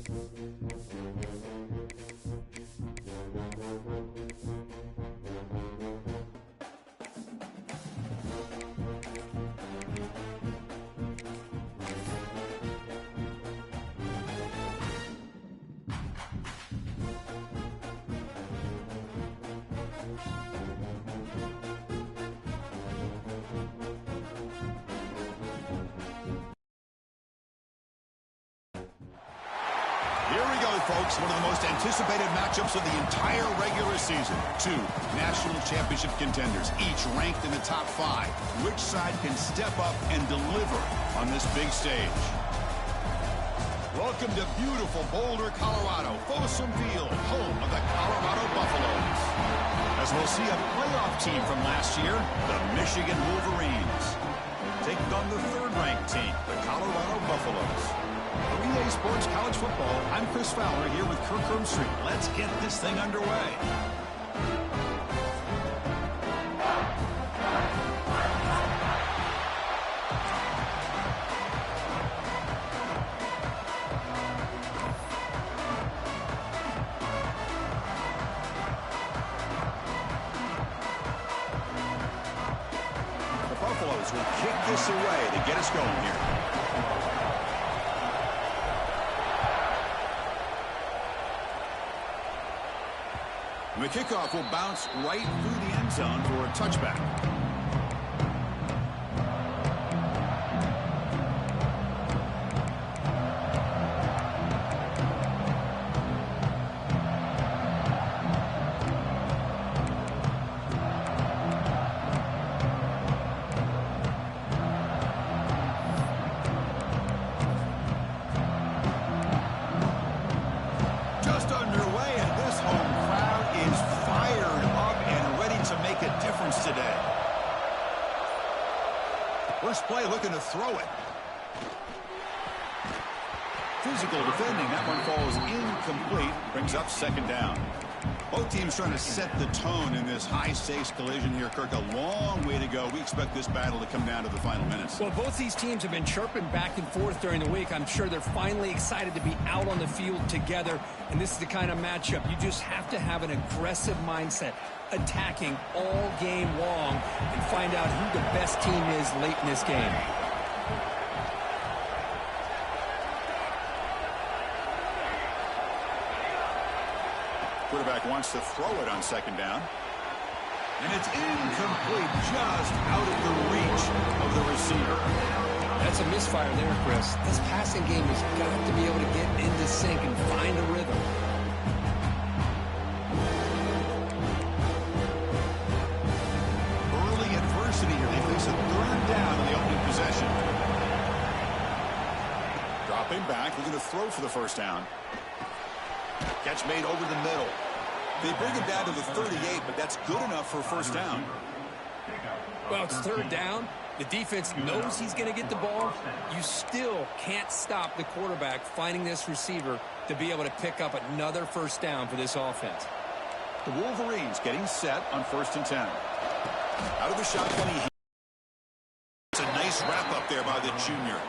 Here we go, folks. One of the most anticipated matchups of the entire regular season. Two national championship contenders, each ranked in the top 5. Which side can step up and deliver on this big stage? Welcome to beautiful Boulder, Colorado, Folsom Field, home of the Colorado Buffaloes. As we'll see a playoff team from last year, the Michigan Wolverines, taking on the third-ranked team, the Colorado Buffaloes. For EA Sports College Football, I'm Chris Fowler here with Kirk Herbstreit. Let's get this thing underway. The Buffaloes will kick this away to get us going here. The kickoff will bounce right through the end zone for a touchback. Just underway, and this home crowd is fired up and ready to make a difference today. First play looking to throw it. Physical defending. That one falls incomplete. Brings up second down. Both teams trying to set the tone in this high-stakes collision here, Kirk. A long way to go. We expect this battle to come down to the final minutes. Well, both these teams have been chirping back and forth during the week. I'm sure they're finally excited to be out on the field together. And this is the kind of matchup you just have to have an aggressive mindset, attacking all game long, and find out who the best team is late in this game. Quarterback wants to throw it on second down. And it's incomplete, just out of the reach of the receiver. That's a misfire there, Chris. This passing game has got to be able to get into sync and find a rhythm. Early adversity here. They face a third down in the opening possession. Dropping back, looking to throw for the first down. Catch made over the middle. They bring him down to the 38, but that's good enough for a first down. Well, it's third down. The defense knows he's going to get the ball. You still can't stop the quarterback finding this receiver to be able to pick up another first down for this offense. The Wolverines getting set on 1st and 10. Out of the shotgun, it's a nice wrap-up there by the junior.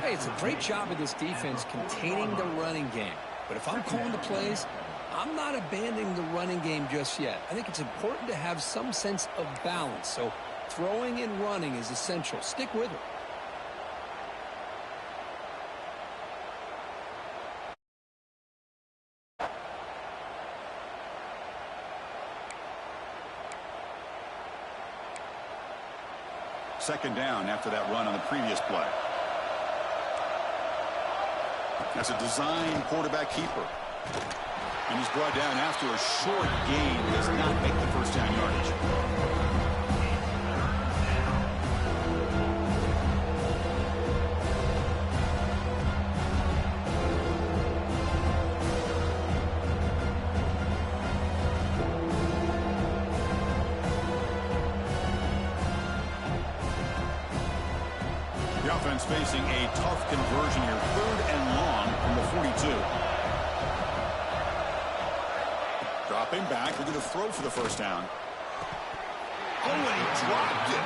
Hey, it's a great job of this defense containing the running game. But if I'm calling the plays, I'm not abandoning the running game just yet. I think it's important to have some sense of balance. So throwing and running is essential. Stick with it. Second down after that run on the previous play. That's a design quarterback keeper. And he's brought down after a short gain. Does not make the first down yardage. The offense facing a tough conversion here. 3rd and long from the 42. Dropping back, looking to throw for the first down. Oh, and he dropped it.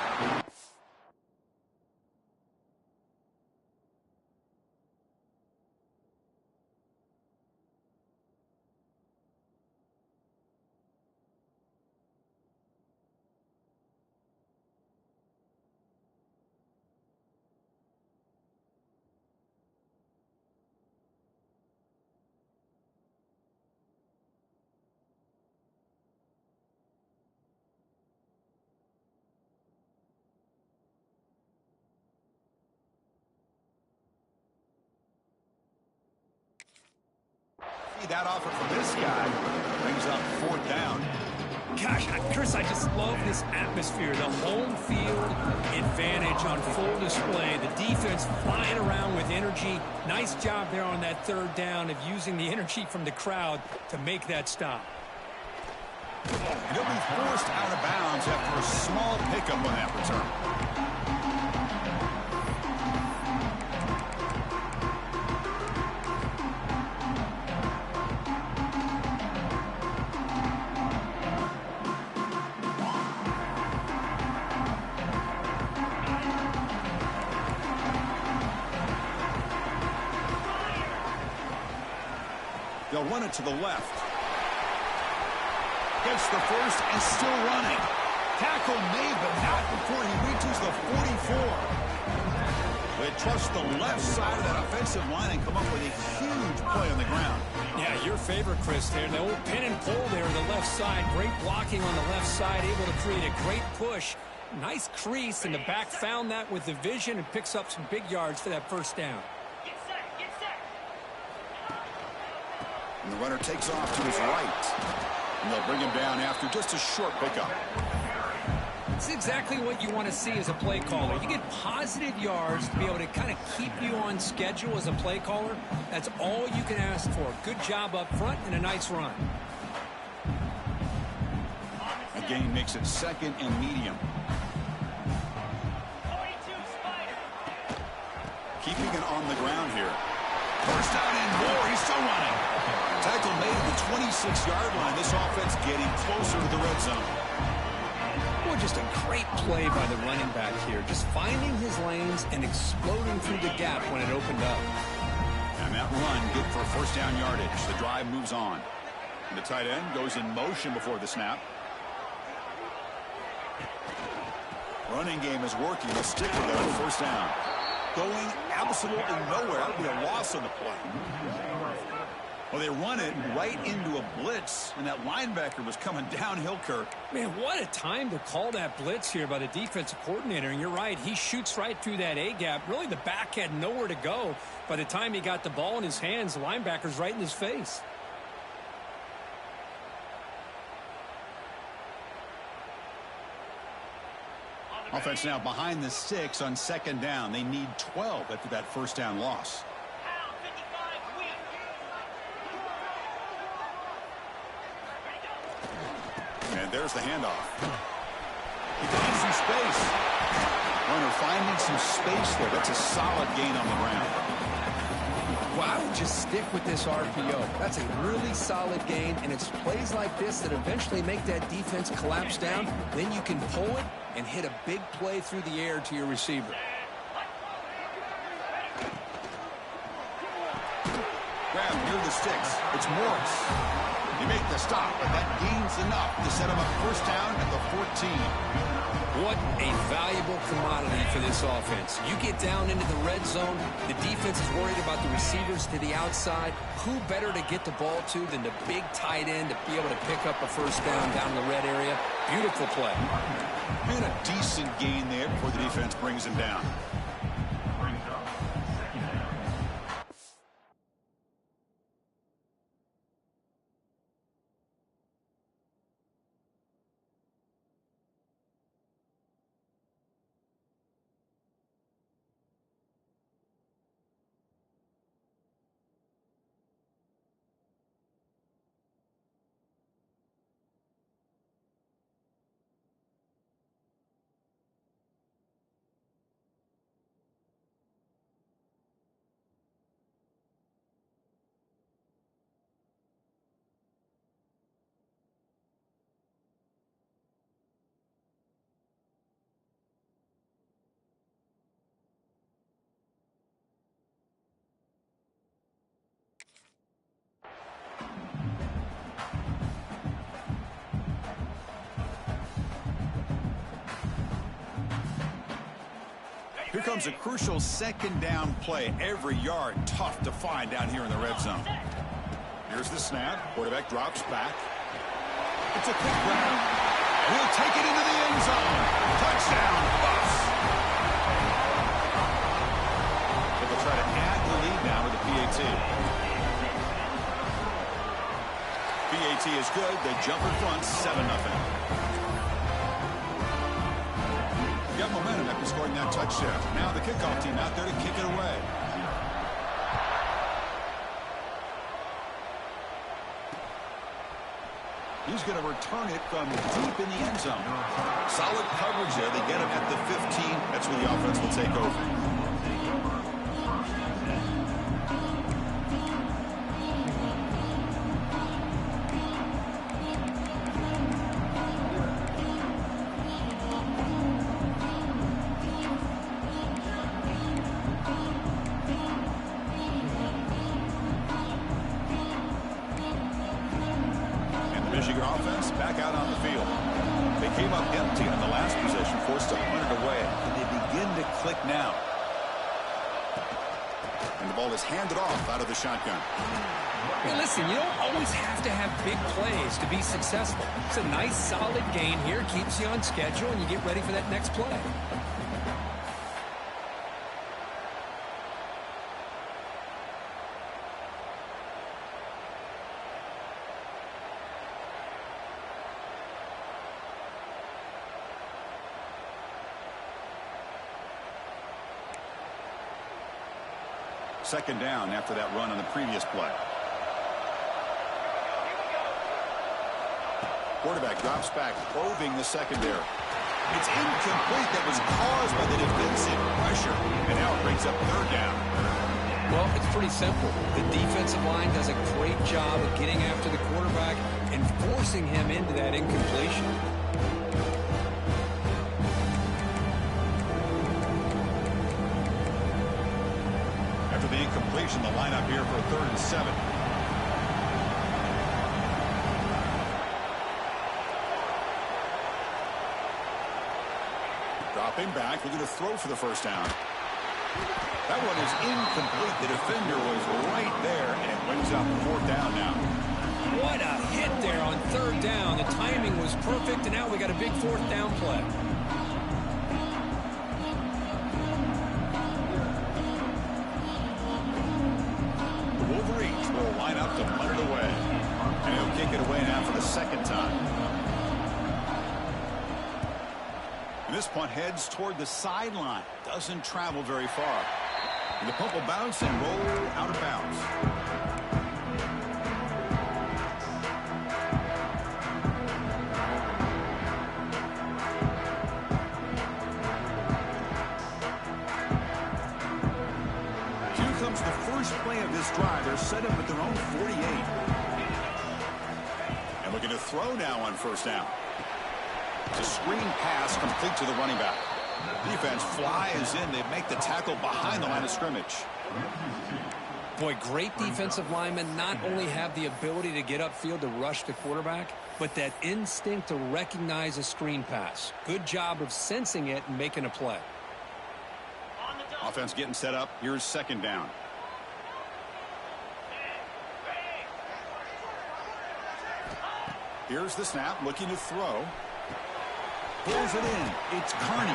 that offer from this guy brings up fourth down. Gosh, Chris, I just love this atmosphere. The home field advantage on full display. The defense flying around with energy. Nice job there on that third down of using the energy from the crowd to make that stop. And he'll be forced out of bounds after a small pickup on that return. They'll run it to the left. Gets the first and still running. Tackle made, but not before he reaches the 44. They trust the left side of that offensive line and come up with a huge play on the ground. Yeah, your favorite, Chris, there. The old pin and pull there on the left side. Great blocking on the left side, able to create a great push. Nice crease, and the back found that with the vision and picks up some big yards for that first down. And the runner takes off to his right. And they'll bring him down after just a short pickup. It's exactly what you want to see as a play caller. You get positive yards to be able to kind of keep you on schedule as a play caller. That's all you can ask for. Good job up front and a nice run. The gain makes it second and medium. Keeping it on the ground here. First down and more. He's still running. Tackle made at the 26-yard line. This offense getting closer to the red zone. Well, just a great play by the running back here. Just finding his lanes and exploding through the gap when it opened up. And that run good for first down yardage. The drive moves on. And the tight end goes in motion before the snap. Running game is working. They'll stick with it on first down. Going absolutely nowhere. That'll be a loss on the play. Well, they run it right into a blitz, and that linebacker was coming downhill, Kirk. Man, what a time to call that blitz here by the defensive coordinator. And you're right, he shoots right through that A-gap. Really, the back had nowhere to go. By the time he got the ball in his hands, the linebacker's right in his face. Offense now behind the 6 on second down. They need 12 after that first down loss. And there's the handoff. He finds some space. Runner finding some space there. That's a solid gain on the ground. Well, I would just stick with this RPO. That's a really solid gain, and it's plays like this that eventually make that defense collapse down. Then you can pull it and hit a big play through the air to your receiver. Grab near the sticks. It's Morris. He made the stop, but that gains enough to set him up first down at the 14. What a valuable commodity for this offense. You get down into the red zone, the defense is worried about the receivers to the outside. Who better to get the ball to than the big tight end to be able to pick up a first down in the red area? Beautiful play. And a decent gain there before the defense brings him down. Here comes a crucial second down play. Every yard tough to find down here in the red zone. Here's the snap. Quarterback drops back. It's a quick grab. And he'll take it into the end zone. Touchdown, Buffs. But they'll try to add the lead now with the PAT. PAT is good. The jumper front 7-0. Got momentum after scoring that touchdown. Now the kickoff team out there to kick it away. He's going to return it from deep in the end zone. Solid coverage there. They get him at the 15. That's where the offense will take over. Michigan offense back out on the field. They came up empty on the last possession, forced to punt it away. And they begin to click now. And the ball is handed off out of the shotgun. Hey, listen, you don't always have to have big plays to be successful. It's a nice, solid gain here. Keeps you on schedule, and you get ready for that next play. Second down after that run on the previous play. Quarterback drops back, probing the secondary. It's incomplete. That was caused by the defensive pressure. And now it brings up third down. Well, it's pretty simple. The defensive line does a great job of getting after the quarterback and forcing him into that incompletion. The incompletion, the lineup here for a 3rd and 7. Dropping back, looking to throw for the first down. That one is incomplete. The defender was right there, and it brings up 4th down now. What a hit there on 3rd down. The timing was perfect, and now we got a big 4th down play. Will line up to punt it away. And he'll kick it away now for the 2nd time. And this punt heads toward the sideline. Doesn't travel very far. And the punt will bounce and roll out of bounds. Comes the first play of this drive. They're set up at their own 48. And looking to throw now on 1st down. It's a screen pass complete to the running back. Defense flies in. They make the tackle behind the line of scrimmage. Boy, great defensive linemen not only have the ability to get upfield to rush the quarterback, but that instinct to recognize a screen pass. Good job of sensing it and making a play. Offense getting set up. Here's 2nd down. Here's the snap, looking to throw. Pulls it in. It's Carney.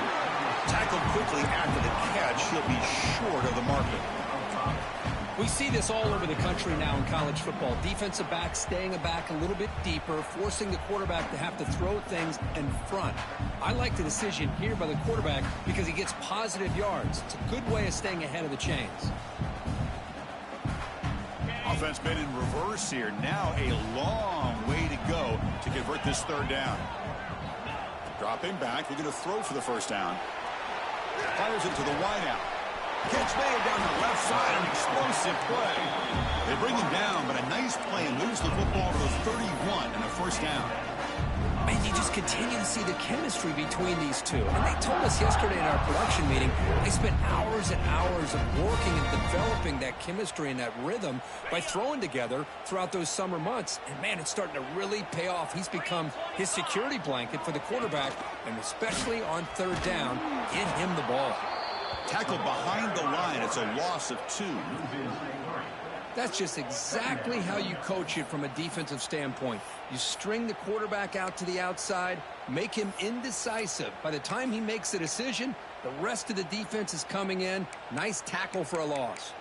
Tackled quickly after the catch. He'll be short of the marker. We see this all over the country now in college football. Defensive backs staying back a little bit deeper, forcing the quarterback to have to throw things in front. I like the decision here by the quarterback because he gets positive yards. It's a good way of staying ahead of the chains. Offense been in reverse here. Now a long way to go to convert this 3rd down. Dropping back, looking to throw for the first down. Fires it to the wideout. Catch made down the left side, an explosive play. They bring him down, but a nice play and moves the football to the 31 and a first down. Man, you just continue to see the chemistry between these two. And they told us yesterday in our production meeting, they spent hours and hours of working and developing that chemistry and that rhythm by throwing together throughout those summer months. And, man, it's starting to really pay off. He's become his security blanket for the quarterback, and especially on 3rd down, get him the ball. Tackled behind the line. It's a loss of 2. That's just exactly how you coach it from a defensive standpoint. You string the quarterback out to the outside, make him indecisive. By the time he makes a decision, the rest of the defense is coming in. Nice tackle for a loss.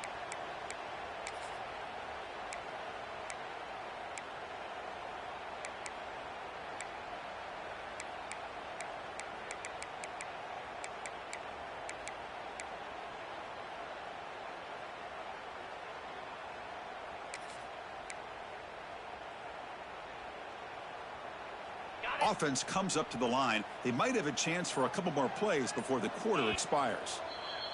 Offense comes up to the line. They might have a chance for a couple more plays before the quarter expires.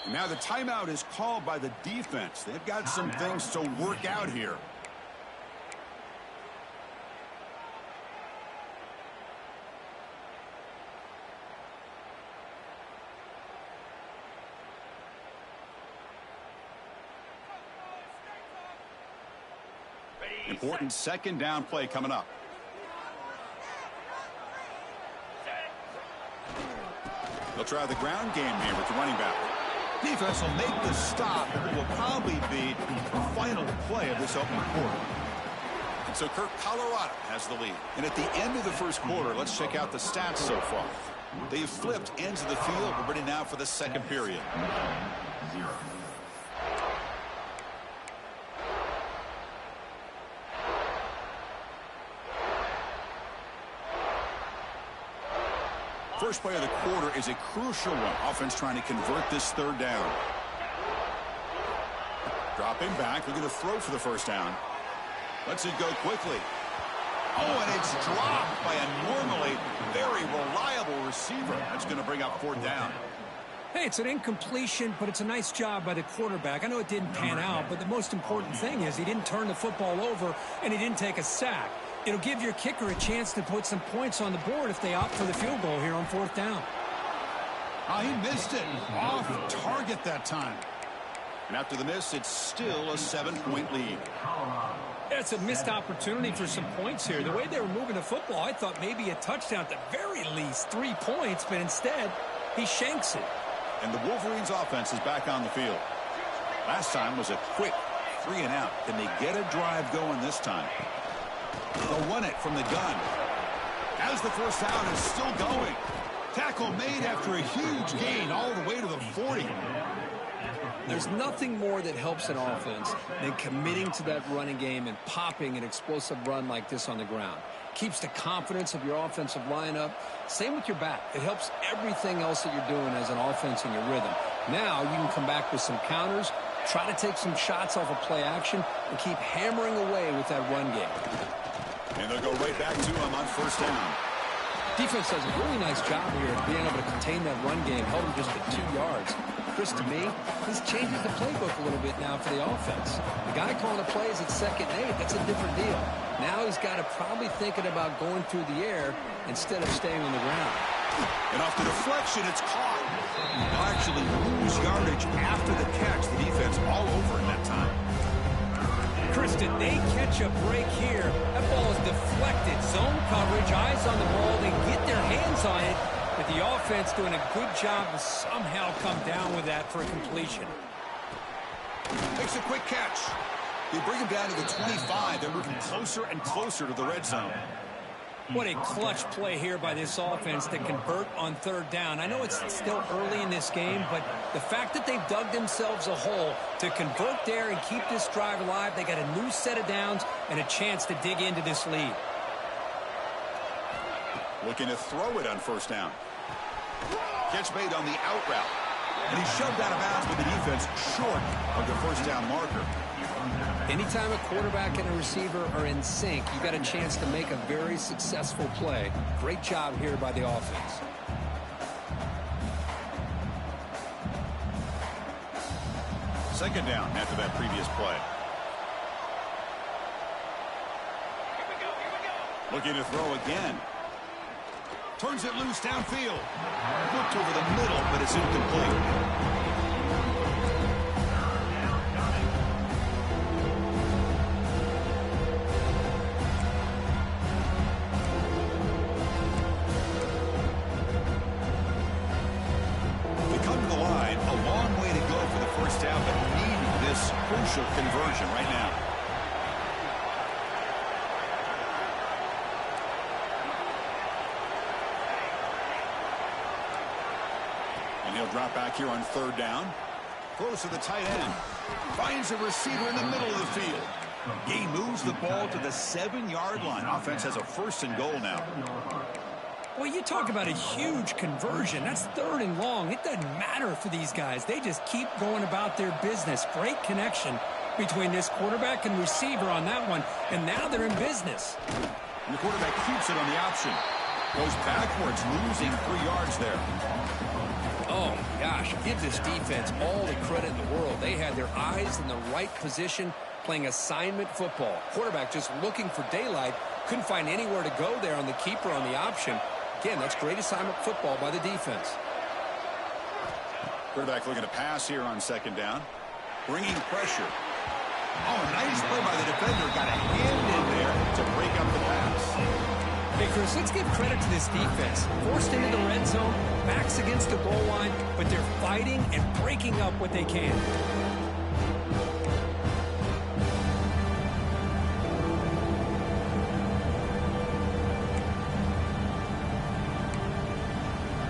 And now the timeout is called by the defense. They've got some things to work out here. Important second down play coming up. They'll try the ground game here with the running back. Defense will make the stop, and it will probably be the final play of this opening quarter. And so Colorado has the lead. And at the end of the first quarter, let's check out the stats so far. They've flipped ends of the field. We're ready now for the second period. First play of the quarter is a crucial one. Offense trying to convert this third down. Dropping back, looking to throw for the first down. Lets it go quickly. Oh, and it's dropped by a normally very reliable receiver. That's going to bring up fourth down. Hey, it's an incompletion, but it's a nice job by the quarterback. I know it didn't pan out, but the most important thing is he didn't turn the football over and he didn't take a sack. It'll give your kicker a chance to put some points on the board if they opt for the field goal here on fourth down. He missed it. Off target that time. And after the miss, it's still a 7-point lead. It's a missed opportunity for some points here. The way they were moving the football, I thought maybe a touchdown at the very least, 3 points, but instead he shanks it. And the Wolverines offense is back on the field. Last time was a quick 3 and out. Can they get a drive going this time? They'll run it from the gun. As the first down is still going. Tackle made after a huge gain all the way to the 40. There's nothing more that helps an offense than committing to that running game and popping an explosive run like this on the ground. Keeps the confidence of your offensive lineup. Same with your back. It helps everything else that you're doing as an offense in your rhythm. Now you can come back with some counters, try to take some shots off of play action, and keep hammering away with that run game. And they'll go right back to him on first down. Defense does a really nice job here of being able to contain that run game, held him just at 2 yards. Chris, to me, this changes the playbook a little bit now for the offense. The guy calling the plays at 2nd and 8, that's a different deal. Now he's got to probably thinking about going through the air instead of staying on the ground. And off the deflection, it's caught. They'll actually lose yardage after the catch. The defense all over in that time. Chris, did they catch a break here? That ball is deflected. Zone coverage, eyes on the ball. They get their hands on it. But the offense doing a good job to somehow come down with that for a completion. Makes a quick catch. They bring him down to the 25. They're moving closer and closer to the red zone. What a clutch play here by this offense to convert on third down. I know it's still early in this game, but the fact that they've dug themselves a hole to convert there and keep this drive alive, they got a new set of downs and a chance to dig into this lead. Looking to throw it on first down. Catch made on the out route. And he's shoved out of bounds with the defense short of the first down marker. Anytime a quarterback and a receiver are in sync, you got a chance to make a very successful play. Great job here by the offense. Second down after that previous play. Looking to throw again. Turns it loose downfield. Looked over the middle, but it's incomplete. Crucial conversion right now. And he'll drop back here on third down. Throws to the tight end. Finds a receiver in the middle of the field. He moves the ball to the 7-yard line. Offense has a 1st and goal now. Well, you talk about a huge conversion. That's 3rd and long. It doesn't matter for these guys. They just keep going about their business. Great connection between this quarterback and receiver on that one, and now they're in business. And the quarterback keeps it on the option. Goes backwards, losing 3 yards there. Oh, gosh, give this defense all the credit in the world. They had their eyes in the right position, playing assignment football. Quarterback just looking for daylight. Couldn't find anywhere to go there on the keeper on the option. Again, that's great assignment football by the defense. Quarterback looking to pass here on 2nd down. Bringing pressure. Oh, nice play by the defender. Got a hand in there to break up the pass. Hey, Chris, let's give credit to this defense. Forced into the red zone, backs against the goal line, but they're fighting and breaking up what they can.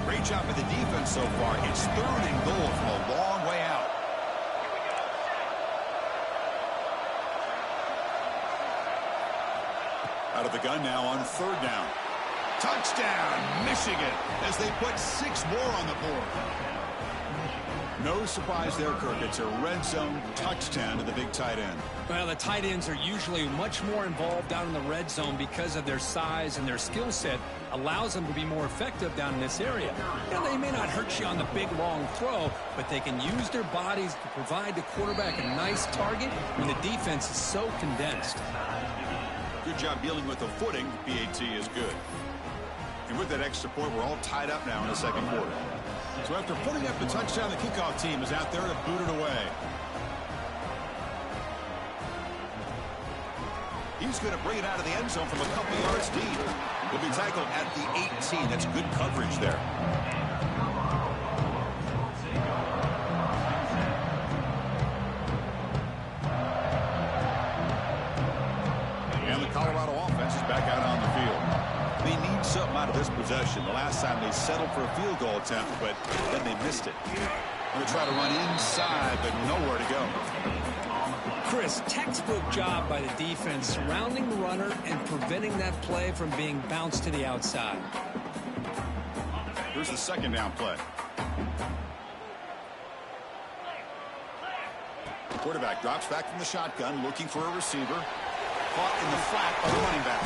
Great job by the defense so far. It's 3rd and goal from a long way out. Out of the gun now on 3rd down. Touchdown, Michigan, as they put 6 more on the board. No surprise there, Kirk. It's a red zone touchdown to the big tight end. Well, the tight ends are usually much more involved down in the red zone because of their size, and their skill set allows them to be more effective down in this area. Now, they may not hurt you on the big, long throw, but they can use their bodies to provide the quarterback a nice target when the defense is so condensed. Good job dealing with the footing. PAT is good. And with that extra point, we're all tied up now in the 2nd quarter. So after putting up the touchdown, the kickoff team is out there to boot it away. He's going to bring it out of the end zone from a couple yards deep. He'll be tackled at the 18. That's good coverage there. And the Colorado offense is back out on the field. They need something out of this possession. The last time they settled for a field goal attempt, but then they missed it. Going to try to run inside, but nowhere to go. Chris, textbook job by the defense surrounding the runner and preventing that play from being bounced to the outside. Here's the 2nd down play. Quarterback drops back from the shotgun, looking for a receiver. Caught in the flat by the running back.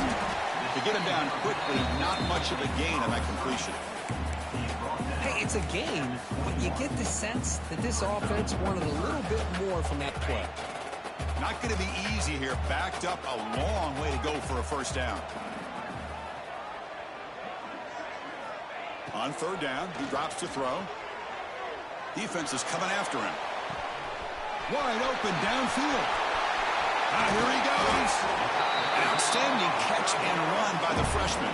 To get him down quickly, not much of a gain on that completion. Hey, it's a gain, but you get the sense that this offense wanted a little bit more from that play. Not going to be easy here. Backed up a long way to go for a 1st down. On 3rd down, he drops to throw. Defense is coming after him. Wide open downfield. Here he goes. Outstanding catch and run by the freshman.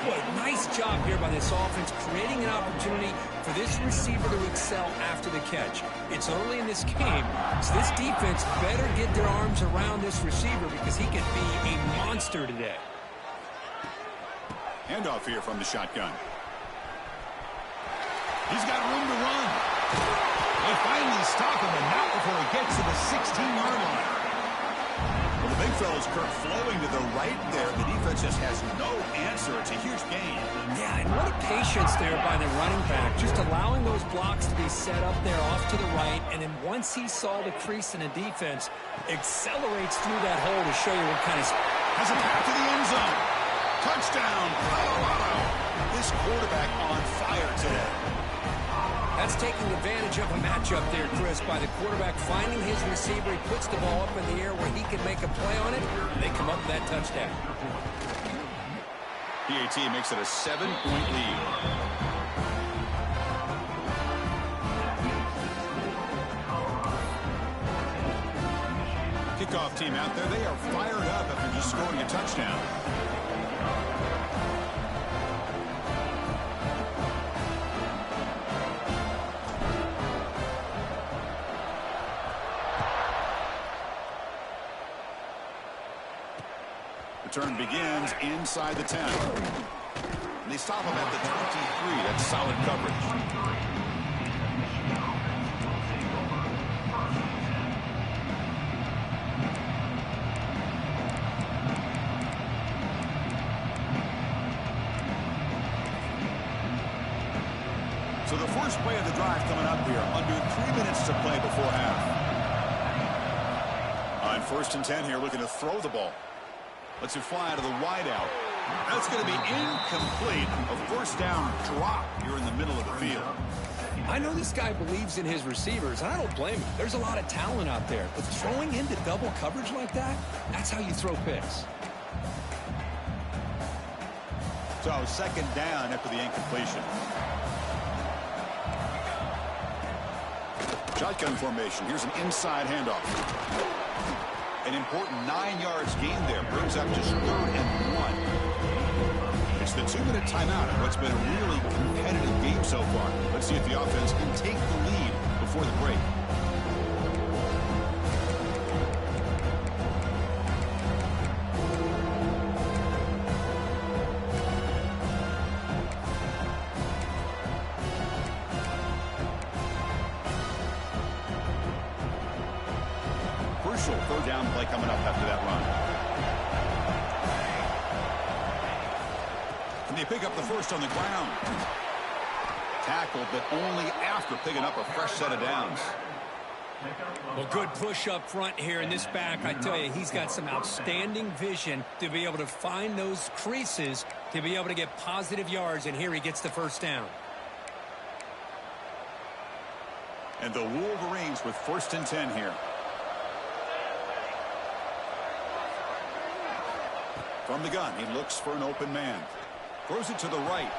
Boy, nice job here by this offense, creating an opportunity for this receiver to excel after the catch. It's early in this game, so this defense better get their arms around this receiver because he could be a monster today. Handoff here from the shotgun. He's got room to run. They finally stop him, and not before he gets to the 16-yard line. Well, the big fellow's Kirk flowing to the right there. The defense just has no answer. It's a huge gain. Yeah, and what a patience there by the running back, just allowing those blocks to be set up there off to the right, and then once he saw the crease in the defense, accelerates through that hole to show you what kind of... Has a path to the end zone. Touchdown, Colorado. This quarterback on fire today. That's taking advantage of a matchup there, Chris, by the quarterback finding his receiver. He puts the ball up in the air where he can make a play on it, and they come up with that touchdown. PAT makes it a 7-point lead. Kickoff team out there, they are fired up after just scoring a touchdown. Return begins inside the 10. And they stop him at the 23. That's solid coverage. So the first play of the drive coming up here. Under 3 minutes to play before half. On 1st and 10 here, looking to throw the ball. Lets it fly out of the wideout. That's going to be incomplete. A first down drop here in the middle of the field. I know this guy believes in his receivers, and I don't blame him. There's a lot of talent out there, but throwing into double coverage like that, that's how you throw picks. So second down after the incompletion. Shotgun formation. Here's an inside handoff. An important 9 yards gain there. Brings up just 3rd and 1. It's the 2-minute timeout of what's been a really competitive game so far. Let's see if the offense can take the lead before the break. Crucial 3rd down play coming up after that run. And they pick up the first on the ground. Tackled, but only after picking up a fresh set of downs. Well, good push up front here in this back. I tell you, he's got some outstanding vision to be able to find those creases to be able to get positive yards, and here he gets the first down. And the Wolverines with 1st and 10 here. From the gun, he looks for an open man. Throws it to the right.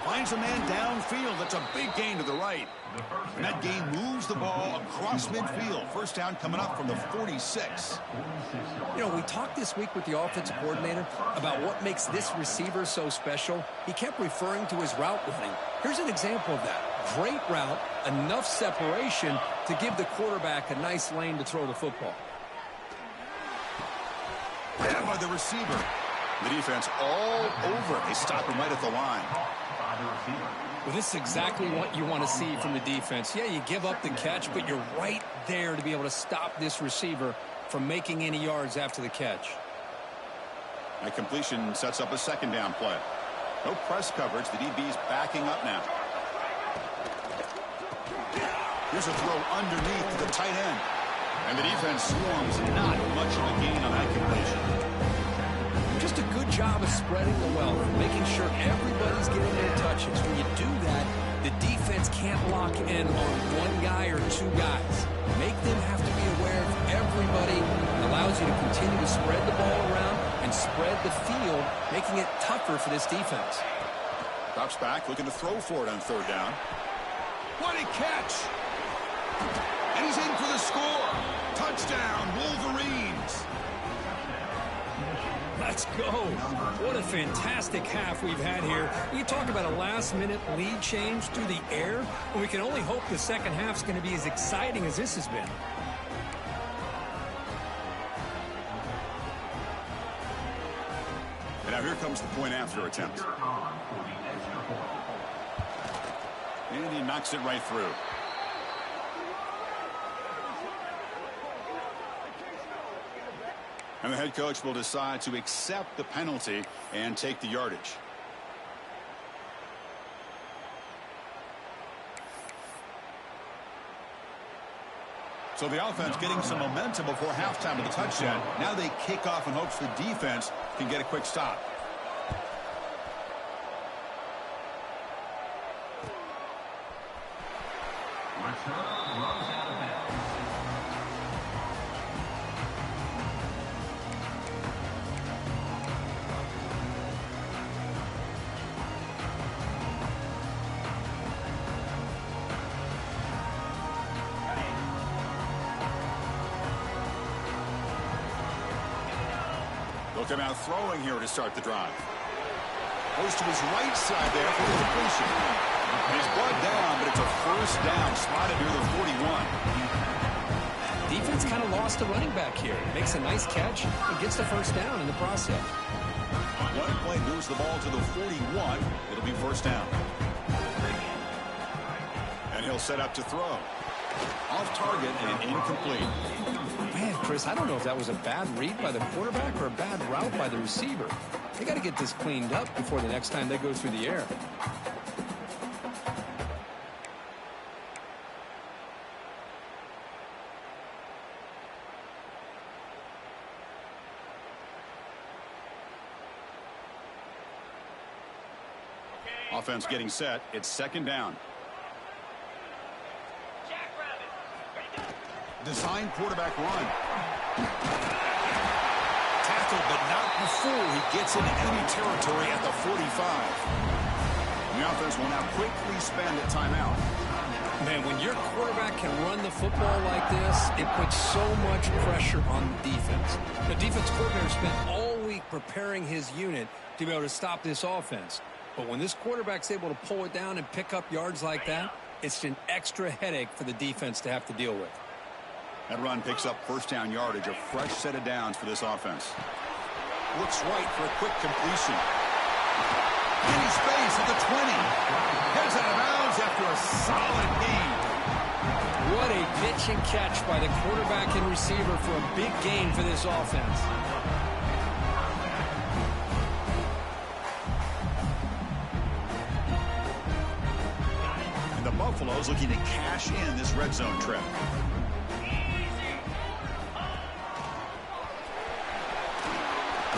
Finds a man downfield. That's a big gain to the right. And that gain moves the ball across midfield. First down coming up from the 46. You know, we talked this week with the offensive coordinator about what makes this receiver so special. He kept referring to his route running. Here's an example of that. Great route, enough separation to give the quarterback a nice lane to throw the football. Grabbed by the receiver. The defense all over. They stop him right at the line. Well, this is exactly what you want to see from the defense. Yeah, you give up the catch, but you're right there to be able to stop this receiver from making any yards after the catch. That completion sets up a 2nd down play. No press coverage. The DB's backing up now. Here's a throw underneath to the tight end. And the defense swarms. Not much of a gain on that completion. Just a good job of spreading the wealth, making sure everybody's getting their touches. When you do that, the defense can't lock in on one guy or 2 guys. Make them have to be aware of everybody. It allows you to continue to spread the ball around and spread the field, making it tougher for this defense. Drops back, looking to throw for it on 3rd down. What a catch! And he's in for the score. Touchdown, Wolverines. Let's go. What a fantastic half we've had here. You talk about a last-minute lead change through the air, and we can only hope the second half's going to be as exciting as this has been. And now here comes the point after attempt. And he knocks it right through. And the head coach will decide to accept the penalty and take the yardage. So the offense getting some momentum before halftime with a touchdown. Now they kick off in hopes the defense can get a quick stop. They'll come out throwing here to start the drive. Goes to his right side there for the completion. And he's brought down, but it's a first down spotted near the 41. Defense kind of lost the running back here. Makes a nice catch and gets the first down in the process. One play moves the ball to the 41. It'll be first down. And he'll set up to throw. Off target and incomplete. Man, Chris, I don't know if that was a bad read by the quarterback or a bad route by the receiver. They got to get this cleaned up before the next time they go through the air. Offense getting set. It's second down. Design quarterback run. Tackled, but not before he gets into enemy territory at the 45. The offense will now quickly spend a timeout. Man, when your quarterback can run the football like this, it puts so much pressure on the defense. The defense coordinator spent all week preparing his unit to be able to stop this offense. But when this quarterback's able to pull it down and pick up yards like that, it's an extra headache for the defense to have to deal with. That run picks up first down yardage, a fresh set of downs for this offense. Looks right for a quick completion. Empty space at the 20. Heads out of bounds after a solid gain. What a pitch and catch by the quarterback and receiver for a big gain for this offense. And the Buffaloes looking to cash in this red zone trip.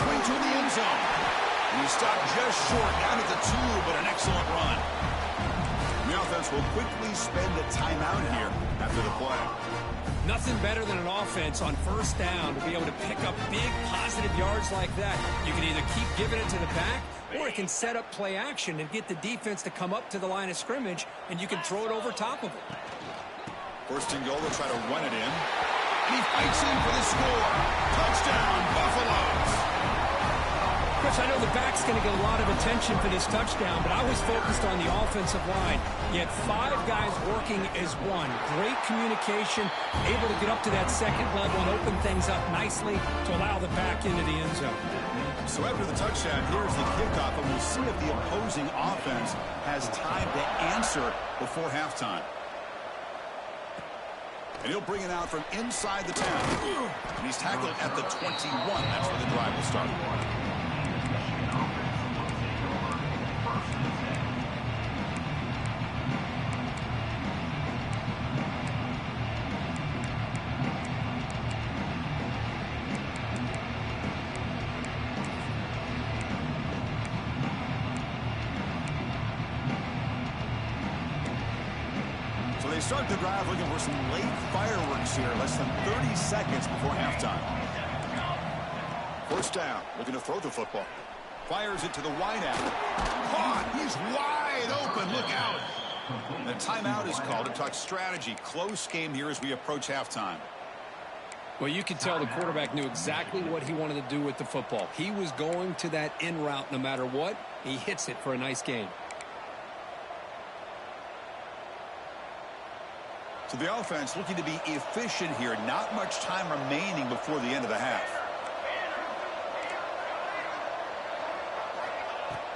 Going to the end zone. And he stopped just short, down at the 2, but an excellent run. The offense will quickly spend a timeout here after the play. Nothing better than an offense on first down to be able to pick up big positive yards like that. You can either keep giving it to the back, or it can set up play action and get the defense to come up to the line of scrimmage, and you can throw it over top of it. First and goal, they'll try to run it in. And he fights in for the score. Touchdown, Buffaloes. Chris, I know the back's going to get a lot of attention for this touchdown, but I was focused on the offensive line. You had 5 guys working as one. Great communication, able to get up to that second level and open things up nicely to allow the back into the end zone. So after the touchdown, here's the kickoff, and we'll see if the opposing offense has time to answer before halftime. And he'll bring it out from inside the 10. And he's tackled at the 21. That's where the drive will start. Start the drive looking for some late fireworks here, less than 30 seconds before halftime. First down, looking to throw the football. Fires it to the wide out. Caught, he's wide open, look out. The timeout is called to talk strategy. Close game here as we approach halftime. Well, you could tell the quarterback knew exactly what he wanted to do with the football. He was going to that in route no matter what. He hits it for a nice gain. So the offense looking to be efficient here. Not much time remaining before the end of the half.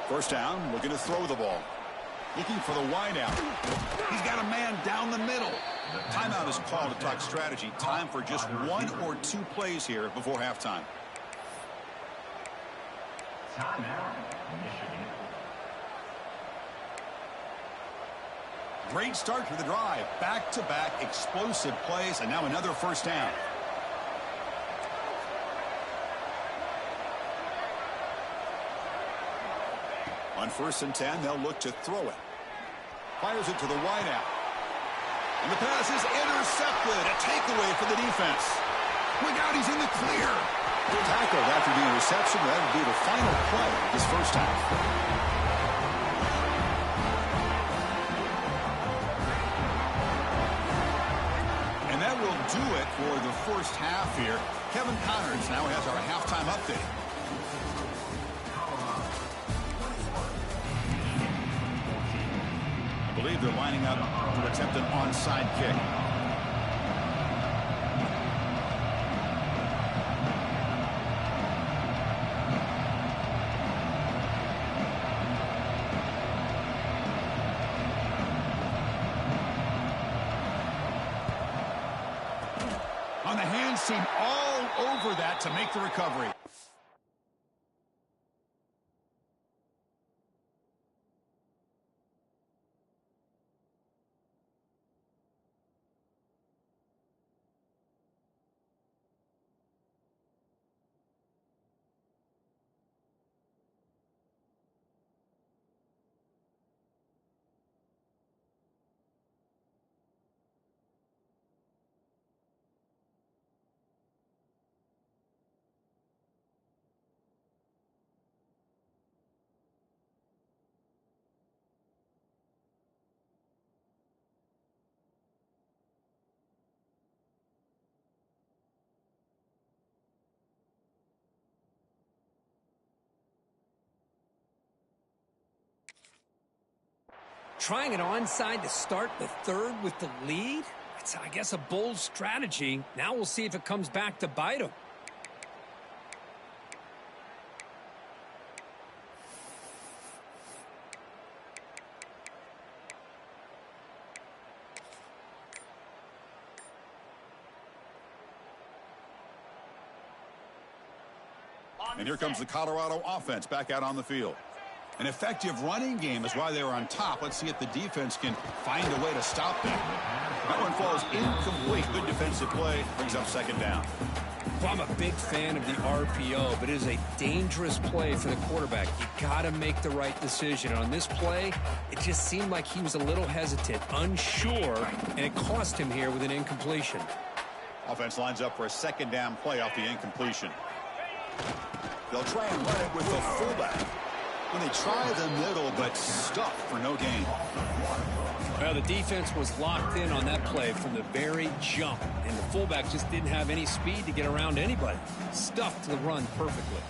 First down, looking to throw the ball. Looking for the wide out. He's got a man down the middle. Timeout is called to talk strategy. Time for just 1 or 2 plays here before halftime. Timeout, Michigan. Great start to the drive. Back-to-back explosive plays, and now another first down. On 1st and 10, they'll look to throw it. Fires it to the wide out. And the pass is intercepted. A takeaway for the defense. Look out, he's in the clear. Tackled after the interception. That would be the final play of this first half. Do it for the first half here. Kevin Connors now has our halftime update. I believe they're lining up to attempt an onside kick. On the hands team all over that to make the recovery. Trying it onside to start the third with the lead? It's, I guess, a bold strategy. Now we'll see if it comes back to bite him. And here comes the Colorado offense back out on the field. An effective running game is why they were on top. Let's see if the defense can find a way to stop them. That one falls incomplete. Good defensive play. Brings up second down. Well, I'm a big fan of the RPO, but it is a dangerous play for the quarterback. You got to make the right decision. On this play, it just seemed like he was a little hesitant, unsure, and it cost him here with an incompletion. Offense lines up for a second down play off the incompletion. They'll try and run it with the fullback. When they try the middle, but stuffed for no gain. Well, the defense was locked in on that play from the very jump, and the fullback just didn't have any speed to get around anybody. Stuffed the run perfectly.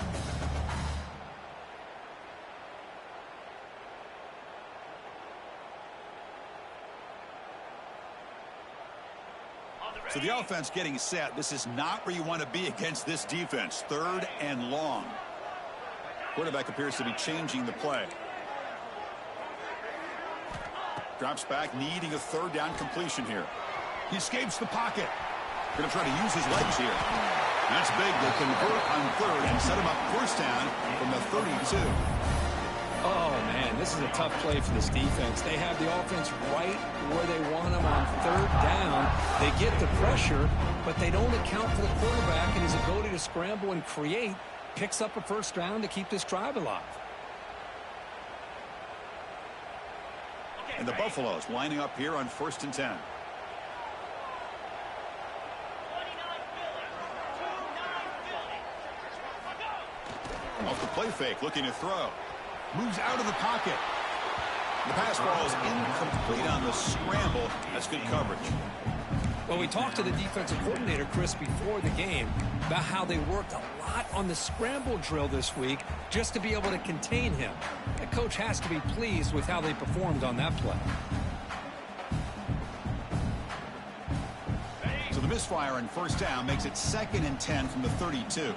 So the offense getting set. This is not where you want to be against this defense. Third and long. Quarterback appears to be changing the play. Drops back, needing a third down completion here. He escapes the pocket. Going to try to use his legs here. That's big. They convert on third and set him up first down from the 32. Oh, man, this is a tough play for this defense. They have the offense right where they want them on third down. They get the pressure, but they don't account for the quarterback and his ability to scramble and create. Picks up a first down to keep this drive alive. And the Buffaloes lining up here on 1st and 10. Off the play fake, looking to throw. Moves out of the pocket. The pass ball is incomplete on the scramble. That's good coverage. Well, we talked to the defensive coordinator, Chris, before the game about how they worked a lot on the scramble drill this week just to be able to contain him. The coach has to be pleased with how they performed on that play. So the misfire on first down makes it 2nd and 10 from the 32.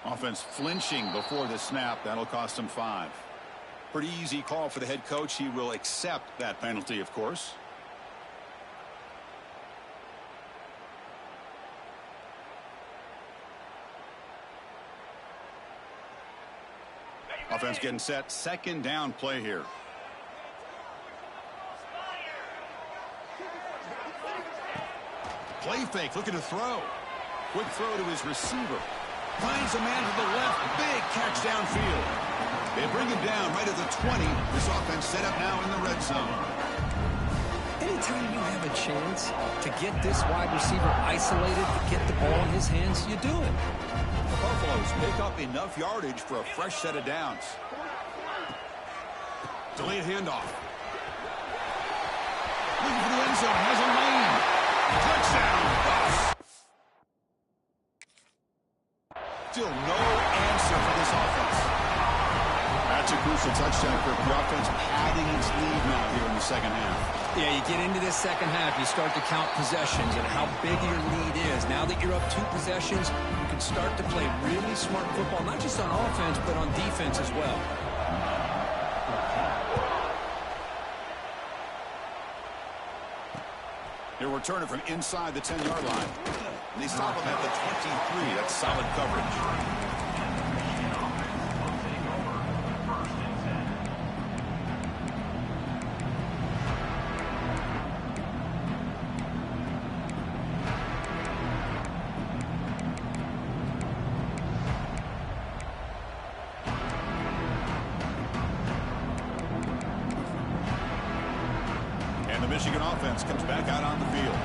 Offense flinching before the snap. That'll cost him 5. Pretty easy call for the head coach. He will accept that penalty, of course. Offense getting set. Second down play here. Play fake, looking to throw. Quick throw to his receiver. Finds a man to the left. Big catch downfield. They bring him down right at the 20. This offense set up now in the red zone. Anytime you have a chance to get this wide receiver isolated, get the ball in his hands, you do it. The Buffaloes pick up enough yardage for a fresh set of downs. Delayed handoff. Looking for the end zone. Has a lane. Touchdown. Buffs. Still no answer for this offense. That's a crucial touchdown, Kirk. The offense padding its lead now here in the second half. Yeah, you get into this second half, you start to count possessions and how big your lead is. Now that you're up 2 possessions, you can start to play really smart football, not just on offense, but on defense as well. They're returning from inside the 10-yard line. And they stop him at the 23. That's solid coverage. Michigan offense comes back out on the field.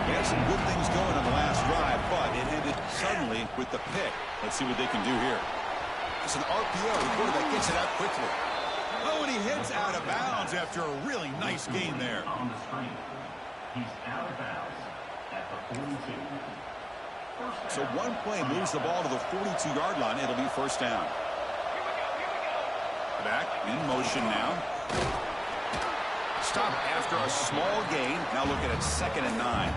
They had some good things going on the last drive, but it ended suddenly with the pick. Let's see what they can do here. It's an RPO. The quarterback gets it out quickly. Oh, and he hits out of bounds after a really nice gain there. On the screen. He's out of bounds at the 42. So one play moves the ball to the 42-yard line. It'll be first down. Back in motion now. Stop after a small gain. Now looking at 2nd and 9.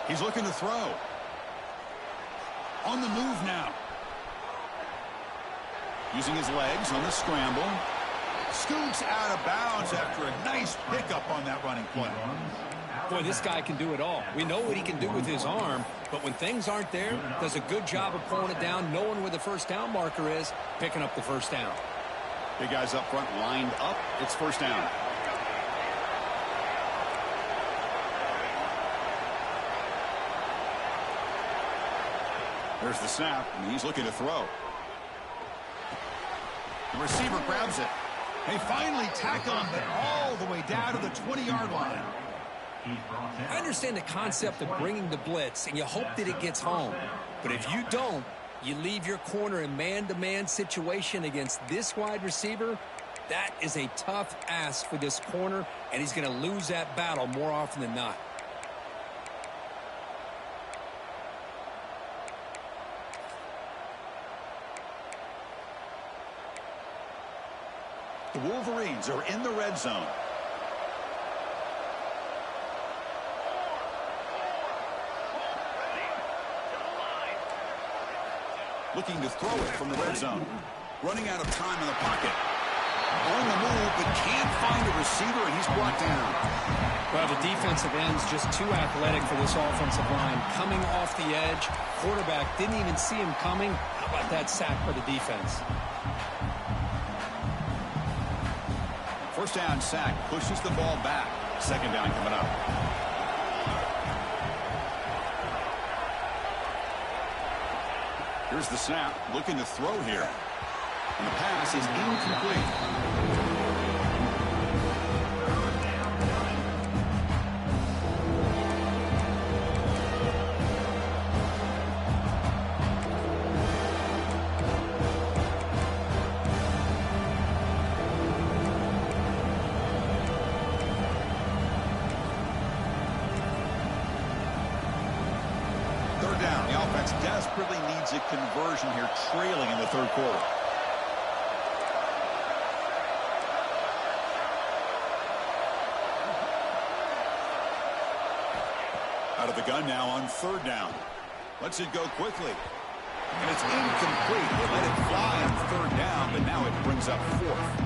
He's looking to throw. On the move now. Using his legs on the scramble. Scoots out of bounds after a nice pickup on that running play. Boy, this guy can do it all. We know what he can do with his arm, but when things aren't there, does a good job of pulling it down, knowing where the first down marker is, picking up the first down. Big guys up front lined up. It's first down. There's the snap, and he's looking to throw. The receiver grabs it. They finally tackle him, but all the way down to the 20-yard line. I understand the concept of bringing the blitz, and you hope that it gets home. But if you don't, you leave your corner in man-to-man situation against this wide receiver. That is a tough ask for this corner, and he's going to lose that battle more often than not. The Wolverines are in the red zone. Looking to throw it from the red zone. Running out of time in the pocket. On the move, but can't find a receiver, and he's brought down. Well, the defensive end's just too athletic for this offensive line. Coming off the edge, quarterback didn't even see him coming. How about that sack by the defense? First down sack, pushes the ball back. Second down coming up. Here's the snap, looking to throw here. And the pass is incomplete. Down. The offense desperately needs a conversion here, trailing in the third quarter. Out of the gun now on third down. Lets it go quickly. And it's incomplete. They let it fly on third down, but now it brings up fourth.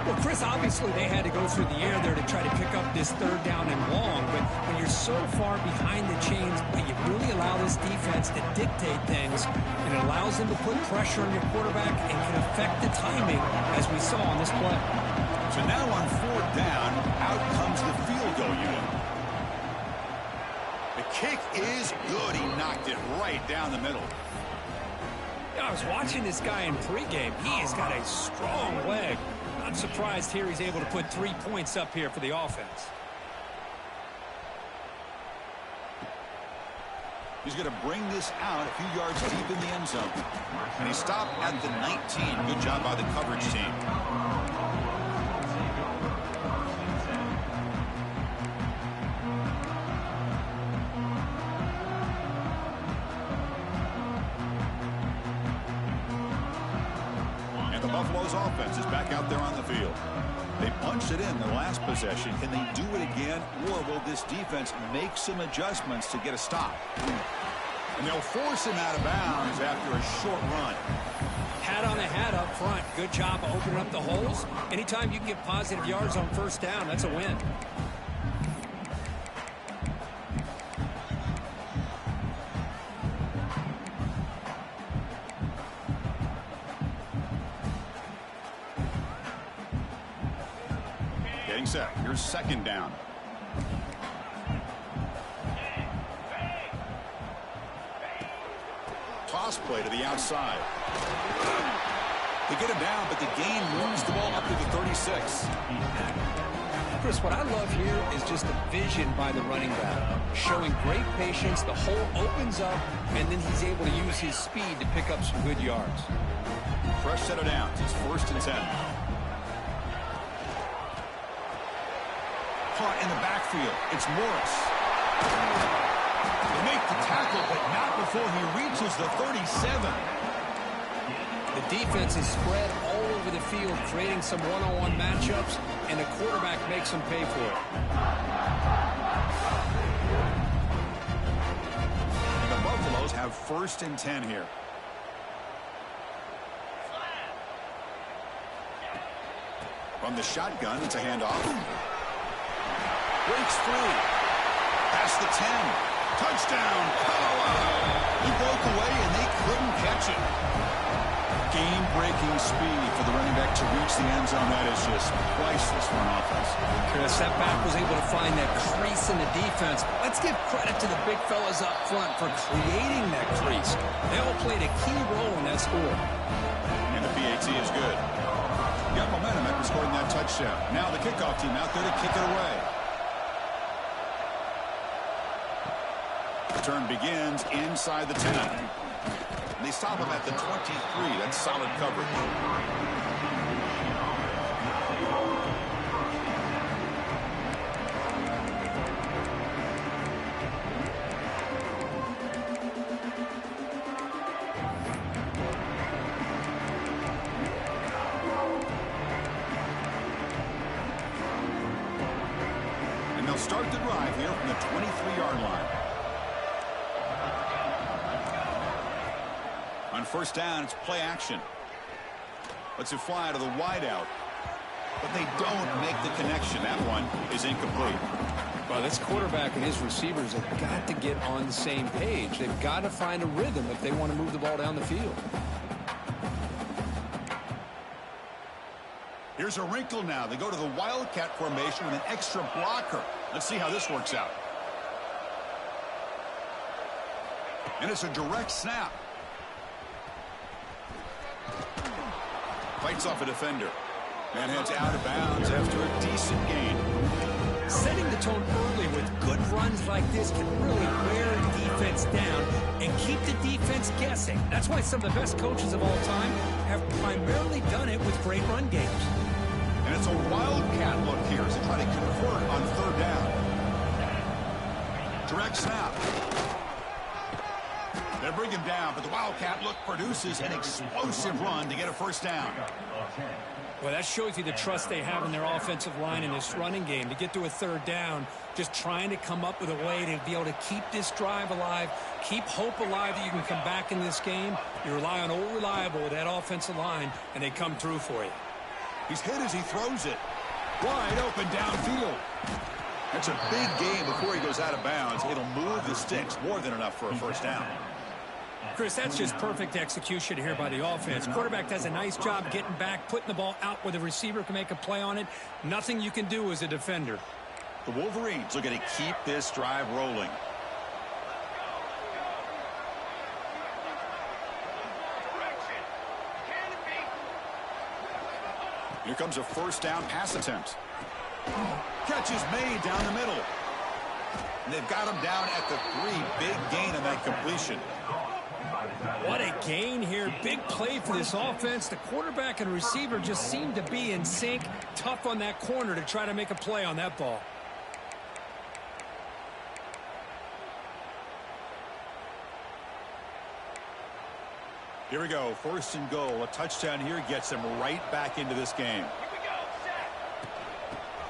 Well, Chris, obviously they had to go through the air there to try to pick up this third down and long, but when you're so far behind the chains, you really allow this defense to dictate things, and it allows them to put pressure on your quarterback and can affect the timing, as we saw on this play. So now on fourth down, out comes the field goal unit. The kick is good. He knocked it right down the middle. I was watching this guy in pregame. He has got a strong leg. I'm surprised here he's able to put 3 points up here for the offense. He's going to bring this out a few yards deep in the end zone. And he stopped at the 19. Good job by the coverage team. Buffalo's offense is back out there on the field. They punched it in the last possession. Can they do it again, or will this defense make some adjustments to get a stop? And they'll force him out of bounds after a short run. Hat on a hat up front. Good job of opening up the holes. Anytime you can get positive yards on first down, that's a win. Getting set. Here's second down. Toss play to the outside. They get him down, but the gain moves the ball up to the 36. Chris, what I love here is just the vision by the running back. Showing great patience, the hole opens up, and then he's able to use his speed to pick up some good yards. Fresh set of downs. It's 1st and 10. Caught in the backfield. It's Morris. They make the tackle, but not before he reaches the 37. The defense is spread all over the field, creating some one-on-one matchups, and the quarterback makes them pay for it. And the Buffaloes have 1st and 10 here. From the shotgun, it's a handoff. Breaks free. Past the 10. Touchdown, Colorado. He broke away, and they couldn't catch it. Game-breaking speed for the running back to reach the end zone. That is just priceless for an offense. Chris, that back was able to find that crease in the defense. Let's give credit to the big fellas up front for creating that crease. They all played a key role in that score. And the PAT is good. Got momentum after scoring that touchdown. Now the kickoff team out there to kick it away. The turn begins inside the 10. They stop him at the 23. That's solid coverage. And they'll start the drive here from the 23-yard line. On 1st down, it's play action. Lets it fly to the wideout. But they don't make the connection. That one is incomplete. Well, this quarterback and his receivers have got to get on the same page. They've got to find a rhythm if they want to move the ball down the field. Here's a wrinkle now. They go to the Wildcat formation with an extra blocker. Let's see how this works out. And it's a direct snap. Fights off a defender. Man heads out of bounds after a decent gain. Setting the tone early with good runs like this can really wear a defense down and keep the defense guessing. That's why some of the best coaches of all time have primarily done it with great run games. And it's a Wildcat look here as they try to convert on 3rd down. Direct snap. They bring him down, but the Wildcat look produces an explosive run to get a 1st down. Well, that shows you the trust they have in their offensive line in this running game. To get to a 3rd down, just trying to come up with a way to be able to keep this drive alive, keep hope alive that you can come back in this game. You rely on old reliable with that offensive line, and they come through for you. He's hit as he throws it. Wide open downfield. That's a big gain before he goes out of bounds. It'll move the sticks more than enough for a 1st down. Chris, that's just perfect execution here by the offense. Quarterback does a nice job getting back, putting the ball out where the receiver can make a play on it. Nothing you can do as a defender. The Wolverines looking to keep this drive rolling. Here comes a 1st down pass attempt. Catch is made down the middle. And they've got him down at the 3. Big gain on that completion. What a gain here. Big play for this offense. The quarterback and receiver just seem to be in sync. Tough on that corner to try to make a play on that ball. Here we go. 1st and goal. A touchdown here gets them right back into this game.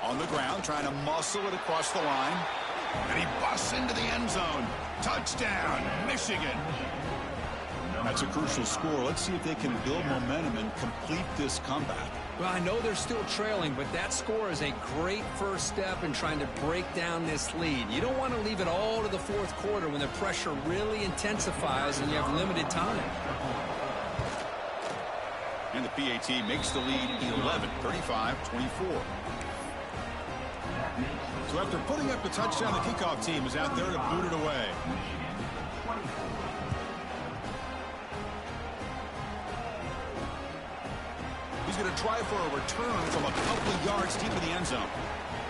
On the ground, trying to muscle it across the line. And he busts into the end zone. Touchdown, Michigan. That's a crucial score. Let's see if they can build momentum and complete this comeback. Well, I know they're still trailing, but that score is a great first step in trying to break down this lead. You don't want to leave it all to the 4th quarter when the pressure really intensifies and you have limited time. And the PAT makes the lead 11, 35-24. So after putting up the touchdown, the kickoff team is out there to boot it away. He's going to try for a return from a couple of yards deep in the end zone.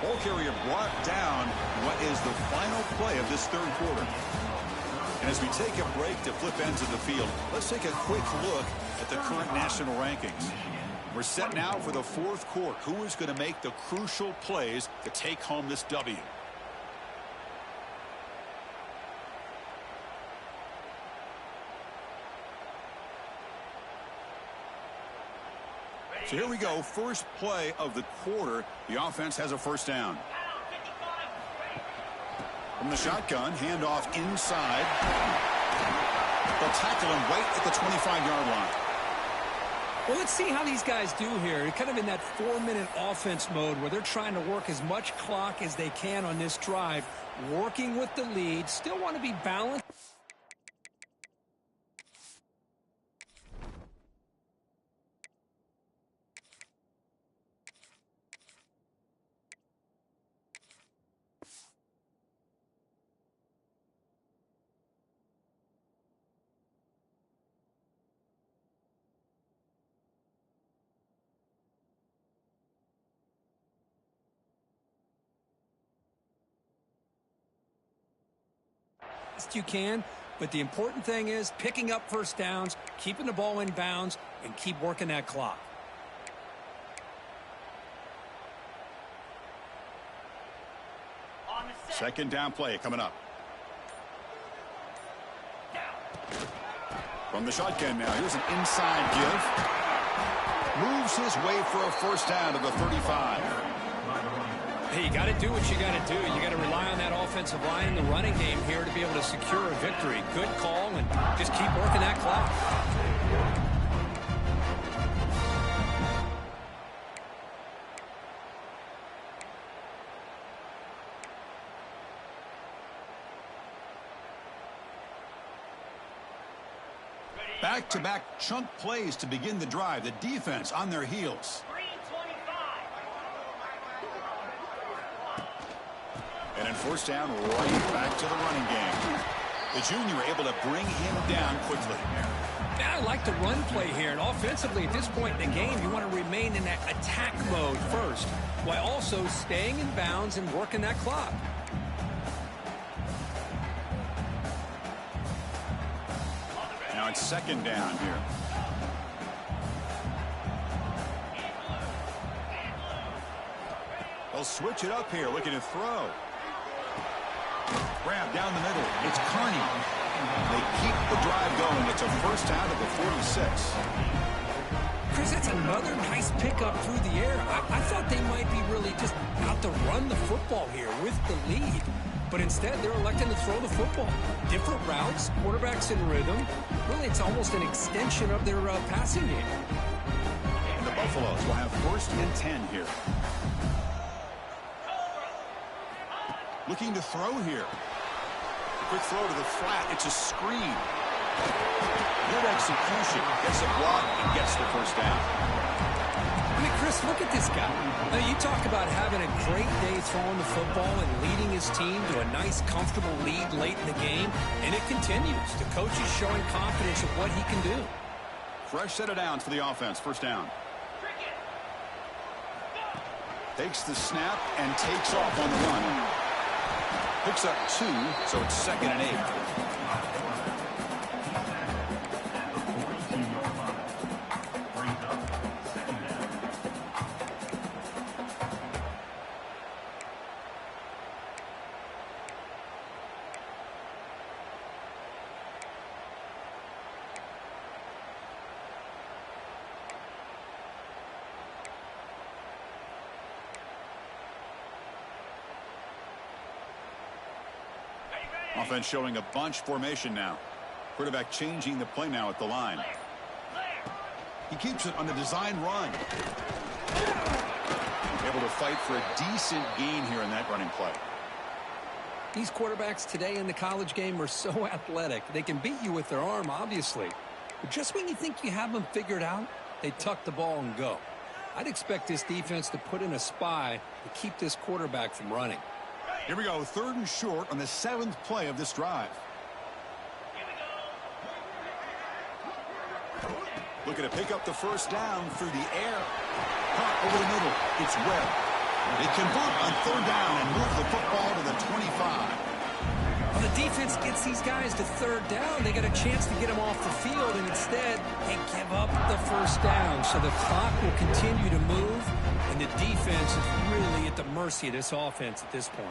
Ball carrier brought down what is the final play of this third quarter. And as we take a break to flip ends of the field, let's take a quick look at the current national rankings. We're set now for the fourth quarter. Who is going to make the crucial plays to take home this W? So here we go. First play of the quarter. The offense has a first down. From the shotgun, handoff inside. They'll tackle him right at the 25-yard line. Well, let's see how these guys do here. They're kind of in that 4-minute offense mode where they're trying to work as much clock as they can on this drive, working with the lead, still want to be balanced. You can, but the important thing is picking up first downs, keeping the ball in bounds, and keep working that clock. Second down play coming up. From the shotgun now, here's an inside give. Moves his way for a first down to the 35. Hey, you got to do what you got to do. You got to rely on that offensive line in the running game here to be able to secure a victory. Good call, and just keep working that clock. Back-to-back chunk plays to begin the drive. The defense on their heels. And in first down, right back to the running game. The junior able to bring him down quickly. Yeah, I like the run play here. And offensively, at this point in the game, you want to remain in that attack mode first, while also staying in bounds and working that clock. Now it's second down here. They'll switch it up here, looking to throw. Grab down the middle. It's Carney. They keep the drive going. It's a first down to the 46. Chris, that's another nice pickup through the air. I thought they might be really just out to run the football here with the lead. But instead, they're electing to throw the football. Different routes, quarterbacks in rhythm. Really, it's almost an extension of their passing game. And the Buffaloes will have first and 10 here. Looking to throw here. Quick throw to the flat. It's a screen. Good execution. Gets a block and gets the first down. I mean, Chris, look at this guy. Now, you talk about having a great day throwing the football and leading his team to a nice, comfortable lead late in the game, and it continues. The coach is showing confidence of what he can do. Fresh set of downs for the offense. First down. Takes the snap and takes off on the run. Picks up 2, so it's second and 8. Offense showing a bunch formation now. Quarterback changing the play now at the line. He keeps it on the design run. Able to fight for a decent gain here in that running play. These quarterbacks today in the college game are so athletic. They can beat you with their arm, obviously. But just when you think you have them figured out, they tuck the ball and go. I'd expect this defense to put in a spy to keep this quarterback from running. Here we go, 3rd and short on the 7th play of this drive. Looking to pick up the first down through the air. Caught over the middle. It's Webb. They convert on 3rd down and move the football to the 25. When the defense gets these guys to 3rd down, they got a chance to get them off the field, and instead they give up the first down. So the clock will continue to move, and the defense is really at the mercy of this offense at this point.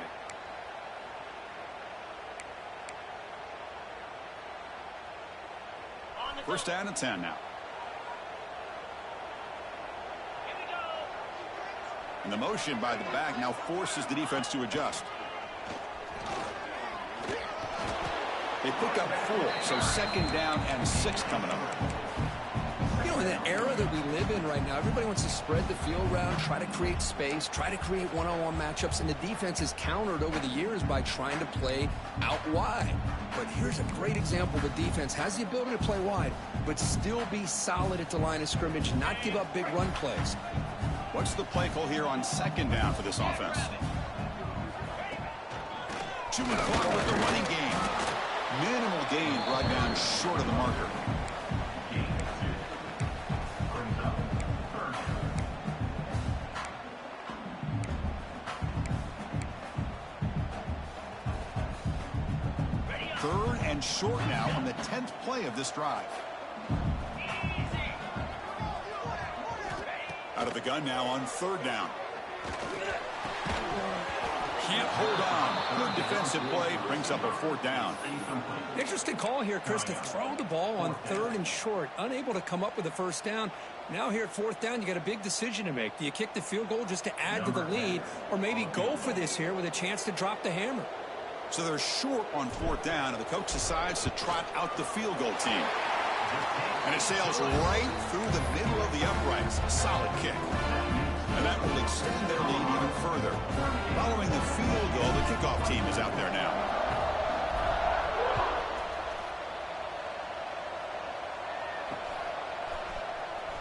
First down and 10 now. And the motion by the back now forces the defense to adjust. They pick up 4, so 2nd down and 6 coming up. You know, in the era that we live in right now, everybody wants to spread the field around, try to create space, try to create one-on-one matchups, and the defense is countered over the years by trying to play out wide. But here's a great example. The defense has the ability to play wide, but still be solid at the line of scrimmage, not give up big run plays. What's the play call here on 2nd down for this offense? Chewing clock with the running game. Minimal gain brought down short of the marker. Third and short now on the 10th play of this drive. Out of the gun now on 3rd down. Can't hold on. Good defensive play brings up a 4th down. Interesting call here, Chris, to throw the ball on 3rd and short. Unable to come up with a first down. Now here at 4th down, you got a big decision to make. Do you kick the field goal just to add to the lead, or maybe go for this here with a chance to drop the hammer? So they're short on 4th down, and the coach decides to trot out the field goal team. And it sails right through the middle of the uprights. Solid kick. And that will extend their lead even further. Following the field goal, the kickoff team is out there now.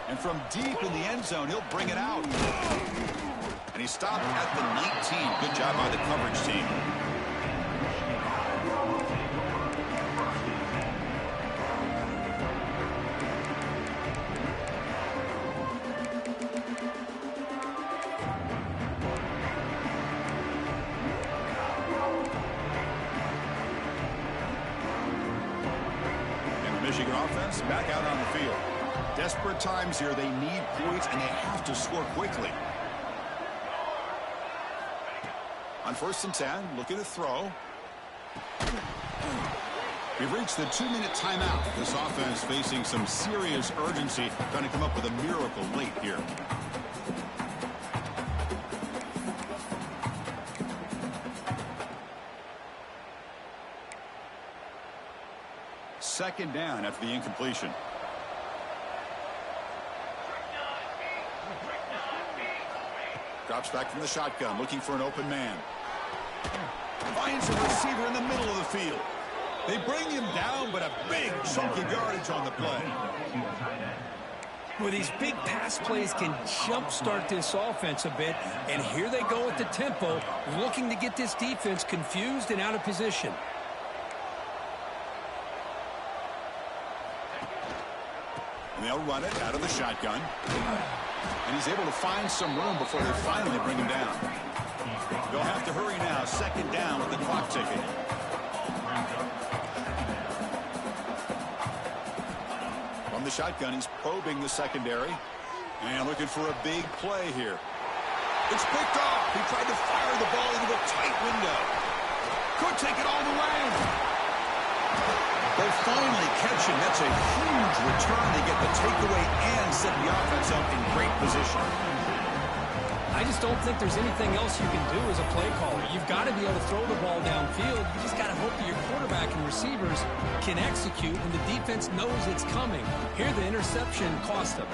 And from deep in the end zone, he'll bring it out. And he stopped at the 19. Good job by the coverage team. Michigan offense back out on the field. Desperate times here. They need points, and they have to score quickly. On 1st and 10, looking to throw. We've reached the 2-minute timeout. This offense facing some serious urgency, trying to come up with a miracle late here. Second down after the incompletion. Drops back from the shotgun, looking for an open man. Finds a receiver in the middle of the field. They bring him down, but a big chunk of yardage on the play. Well, these big pass plays can jumpstart this offense a bit, and here they go at the tempo, looking to get this defense confused and out of position. And they'll run it out of the shotgun. And he's able to find some room before they finally bring him down. They'll have to hurry now. 2nd down with the clock ticking. From the shotgun, he's probing the secondary. And looking for a big play here. It's picked off. He tried to fire the ball into a tight window. Could take it all the way. They finally catch him. That's a huge return. They get the takeaway and set the offense up in great position. I just don't think there's anything else you can do as a play caller. You've got to be able to throw the ball downfield. You just got to hope that your quarterback and receivers can execute when the defense knows it's coming. Here, the interception cost them.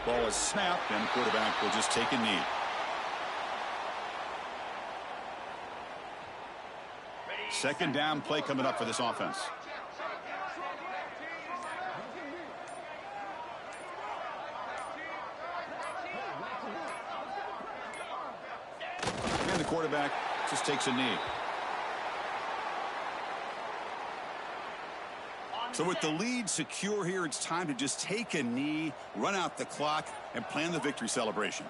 Ball is snapped, and the quarterback will just take a knee. Second down play coming up for this offense. And the quarterback just takes a knee. So with the lead secure here, it's time to just take a knee, run out the clock, and plan the victory celebration.